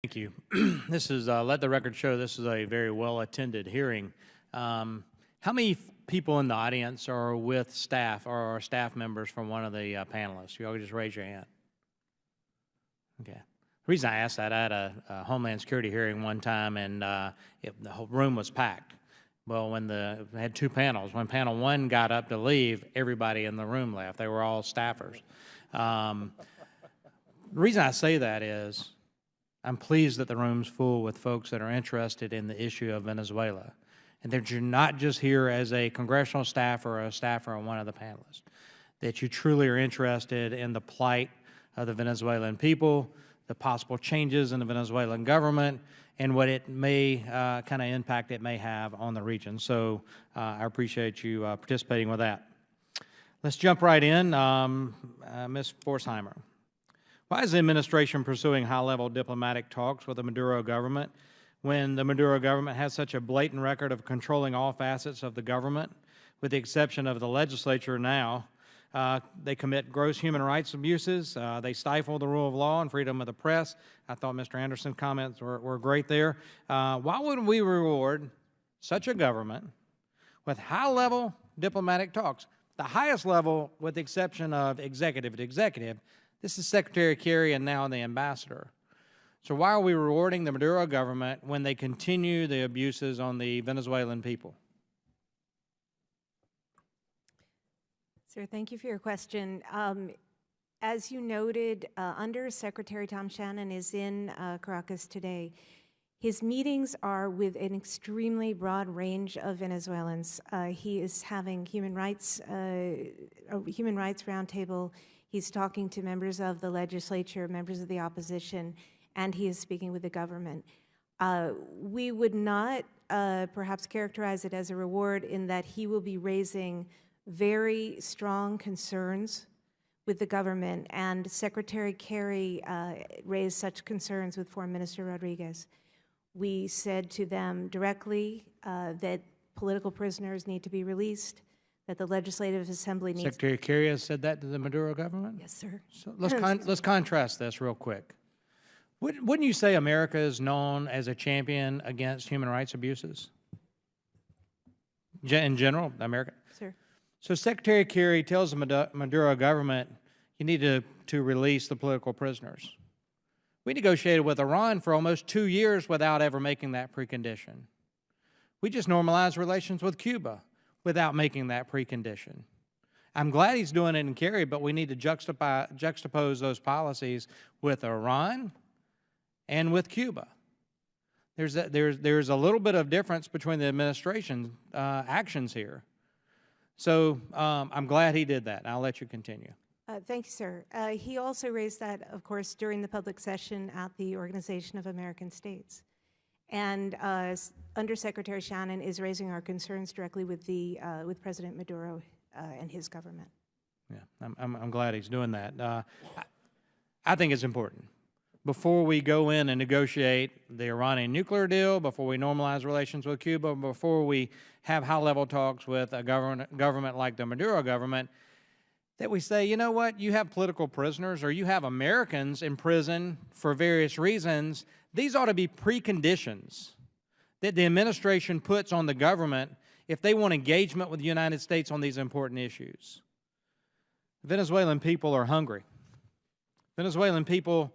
Thank you. This is, let the record show, this is a very well-attended hearing. How many people in the audience are with staff or are staff members from one of the panelists? You all just raise your hand. Okay. The reason I asked that, I had a Homeland Security hearing one time, and the whole room was packed. Well, we had two panels. When panel one got up to leave, everybody in the room left. They were all staffers. The reason I say that is I'm pleased that the room's full with folks that are interested in the issue of Venezuela, and that you're not just here as a congressional staffer or a staffer on one of the panelists, that you truly are interested in the plight of the Venezuelan people, the possible changes in the Venezuelan government, and what it may, kind of impact it may have on the region. So I appreciate you participating with that. Let's jump right in. Ms. Forsheimer. Why is the administration pursuing high-level diplomatic talks with the Maduro government when the Maduro government has such a blatant record of controlling all facets of the government, with the exception of the legislature now? They commit gross human rights abuses. They stifle the rule of law and freedom of the press. I thought Mr. Anderson's comments were great there. Why would we reward such a government with high-level diplomatic talks? The highest level, with the exception of executive to executive, this is Secretary Kerry and now the ambassador. So why are we rewarding the Maduro government when they continue the abuses on the Venezuelan people? Sir, thank you for your question. As you noted, Under Secretary Tom Shannon is in Caracas today. His meetings are with an extremely broad range of Venezuelans. He is having a human rights roundtable. He's talking to members of the legislature, members of the opposition, and he is speaking with the government. We would not perhaps characterize it as a reward in that he will be raising very strong concerns with the government, and Secretary Kerry raised such concerns with Foreign Minister Rodriguez. We said to them directly that political prisoners need to be released, that the Legislative Assembly needs... Secretary Kerry has said that to the Maduro government? Yes, sir. So let's contrast this real quick. Wouldn't you say America is known as a champion against human rights abuses? In general, America? Sir. So Secretary Kerry tells the Maduro government, you need to release the political prisoners. We negotiated with Iran for almost 2 years without ever making that precondition. We just normalized relations with Cuba without making that precondition. I'm glad he's doing it in Kerry, but we need to juxtapose those policies with Iran and with Cuba. There's a little bit of difference between the administration actions here. So I'm glad he did that. I'll let you continue. Thank you, sir. He also raised that, of course, during the public session at the Organization of American States. And Undersecretary Shannon is raising our concerns directly with President Maduro and his government. Yeah, I'm glad he's doing that. I think it's important. Before we go in and negotiate the Iranian nuclear deal, before we normalize relations with Cuba, before we have high-level talks with a government like the Maduro government, that we say, you know what, you have political prisoners or you have Americans in prison for various reasons. These ought to be preconditions that the administration puts on the government if they want engagement with the United States on these important issues. The Venezuelan people are hungry. Venezuelan people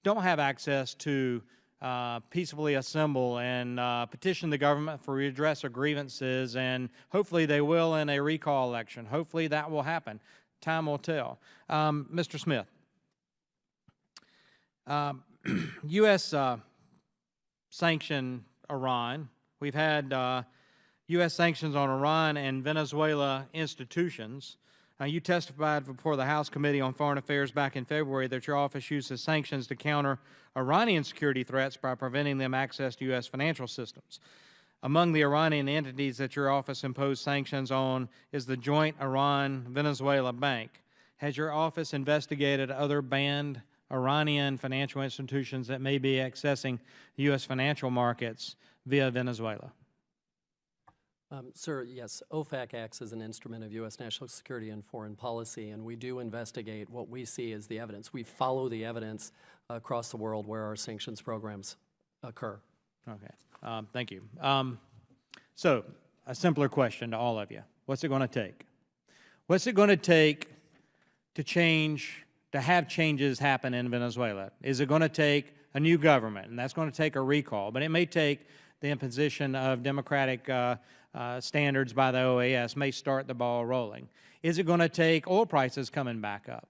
don't have access to peacefully assemble and petition the government for redress of grievances, and hopefully they will in a recall election. Hopefully that will happen. Time will tell. Mr. Smith, U.S. Sanction Iran. We've had U.S. sanctions on Iran and Venezuela institutions. You testified before the House Committee on Foreign Affairs back in February that your office uses sanctions to counter Iranian security threats by preventing them access to U.S. financial systems. Among the Iranian entities that your office imposed sanctions on is the joint Iran-Venezuela Bank. Has your office investigated other banned Iranian financial institutions that may be accessing U.S. financial markets via Venezuela? Sir, yes, OFAC acts as an instrument of U.S. national security and foreign policy, and we do investigate what we see as the evidence. We follow the evidence across the world where our sanctions programs occur. Okay, thank you. So, a simpler question to all of you. What's it going to take? What's it going to take to have changes happen in Venezuela? Is it going to take a new government? And that's going to take a recall, but it may take the imposition of democratic standards by the OAS may start the ball rolling. Is it going to take oil prices coming back up?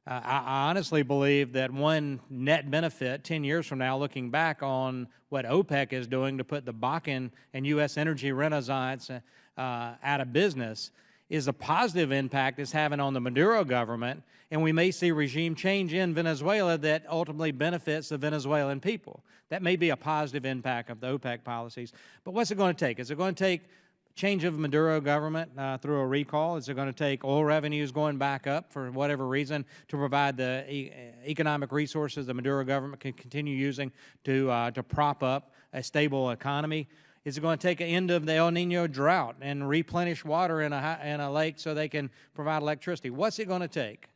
I honestly believe that one net benefit 10 years from now, looking back on what OPEC is doing to put the Bakken and U.S. energy renaissance out of business, is a positive impact it's having on the Maduro government, and we may see regime change in Venezuela that ultimately benefits the Venezuelan people. That may be a positive impact of the OPEC policies. But what's it going to take? Is it going to take change of Maduro government through a recall? Is it going to take oil revenues going back up for whatever reason to provide the economic resources the Maduro government can continue using to prop up a stable economy? Is it going to take an end of the El Nino drought and replenish water in a lake so they can provide electricity? What's it going to take?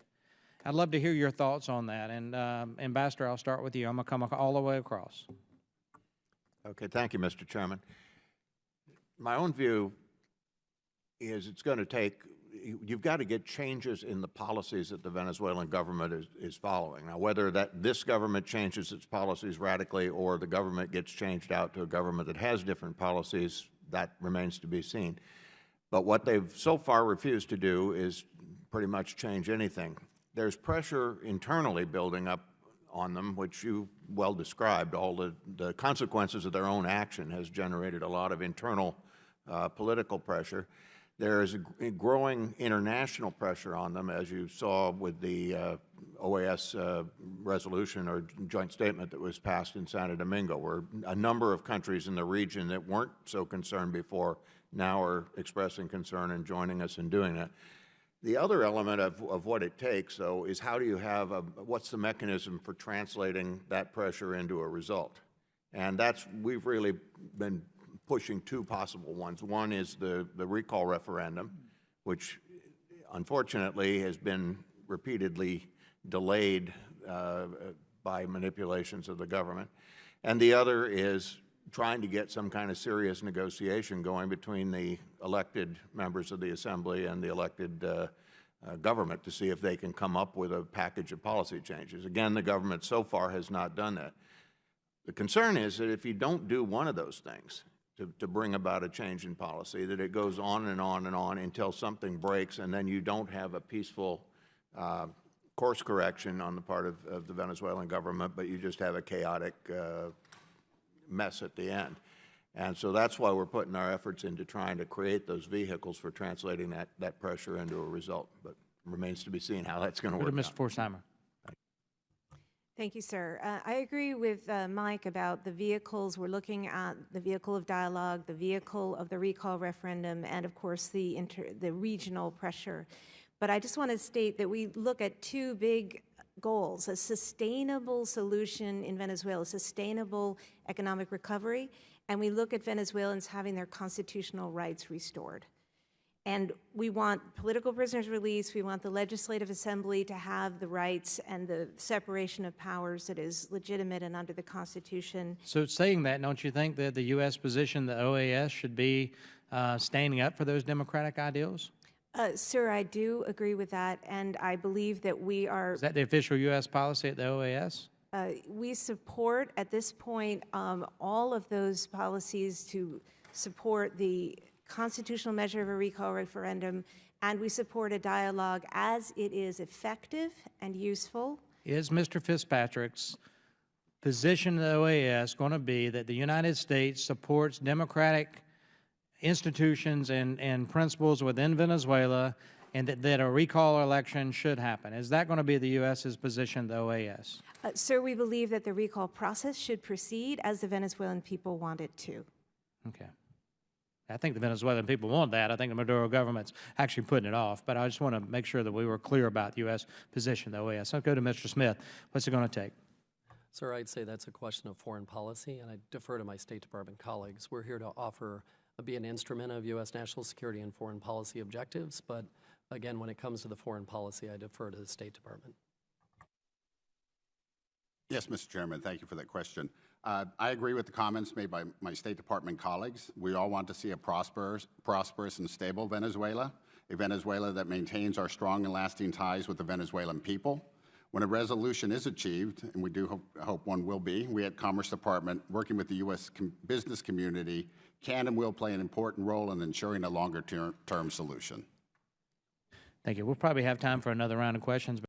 I'd love to hear your thoughts on that. And Ambassador, I'll start with you. I'm going to come all the way across. Okay, thank you, Mr. Chairman. My own view is it's going to take, you've got to get changes in the policies that the Venezuelan government is following. Now, whether this government changes its policies radically or the government gets changed out to a government that has different policies, that remains to be seen. But what they've so far refused to do is pretty much change anything. There's pressure internally building up on them, which you well described. All the consequences of their own action has generated a lot of internal political pressure. There is a growing international pressure on them, as you saw with the OAS resolution or joint statement that was passed in Santo Domingo, where a number of countries in the region that weren't so concerned before now are expressing concern and joining us in doing that. The other element of what it takes, though, is how do you have what's the mechanism for translating that pressure into a result? And we've really been pushing two possible ones. One is the recall referendum, which unfortunately has been repeatedly delayed by manipulations of the government. And the other is trying to get some kind of serious negotiation going between the elected members of the Assembly and the elected government to see if they can come up with a package of policy changes. Again, the government so far has not done that. The concern is that if you don't do one of those things to bring about a change in policy, that it goes on and on and on until something breaks, and then you don't have a peaceful course correction on the part of the Venezuelan government, but you just have a chaotic mess at the end. And so that's why we're putting our efforts into trying to create those vehicles for translating that pressure into a result. But it remains to be seen how that's going to work. Mr. Forsheimer. Thank you, sir. I agree with Mike about the vehicles. We're looking at the vehicle of dialogue, the vehicle of the recall referendum, and of course the regional pressure. But I just want to state that we look at two big goals: a sustainable solution in Venezuela, sustainable economic recovery, and we look at Venezuelans having their constitutional rights restored. And we want political prisoners released. We want the Legislative Assembly to have the rights and the separation of powers that is legitimate and under the Constitution. So saying that, don't you think that the U.S. position, the OAS, should be standing up for those democratic ideals? Sir, I do agree with that, and I believe that we are— Is that the official U.S. policy at the OAS? We support, at this point, all of those policies to support the constitutional measure of a recall referendum, and we support a dialogue as it is effective and useful. Is Mr. Fitzpatrick's position of the OAS going to be that the United States supports democratic institutions and principles within Venezuela, and that a recall election should happen? Is that going to be the U.S.'s position, the OAS? Sir, we believe that the recall process should proceed as the Venezuelan people want it to. Okay. I think the Venezuelan people want that. I think the Maduro government's actually putting it off. But I just want to make sure that we were clear about the U.S. position, the OAS. I'll go to Mr. Smith. What's it going to take? Sir, I'd say that's a question of foreign policy, and I defer to my State Department colleagues. We're here to be an instrument of U.S. national security and foreign policy objectives, but again, when it comes to the foreign policy, I defer to the State Department. Yes, Mr. Chairman, thank you for that question. I agree with the comments made by my State Department colleagues. We all want to see a prosperous and stable Venezuela, a Venezuela that maintains our strong and lasting ties with the Venezuelan people. When a resolution is achieved, and we do hope one will be, we at Commerce Department, working with the U.S. business community, can and will play an important role in ensuring a longer-term solution. Thank you. We'll probably have time for another round of questions.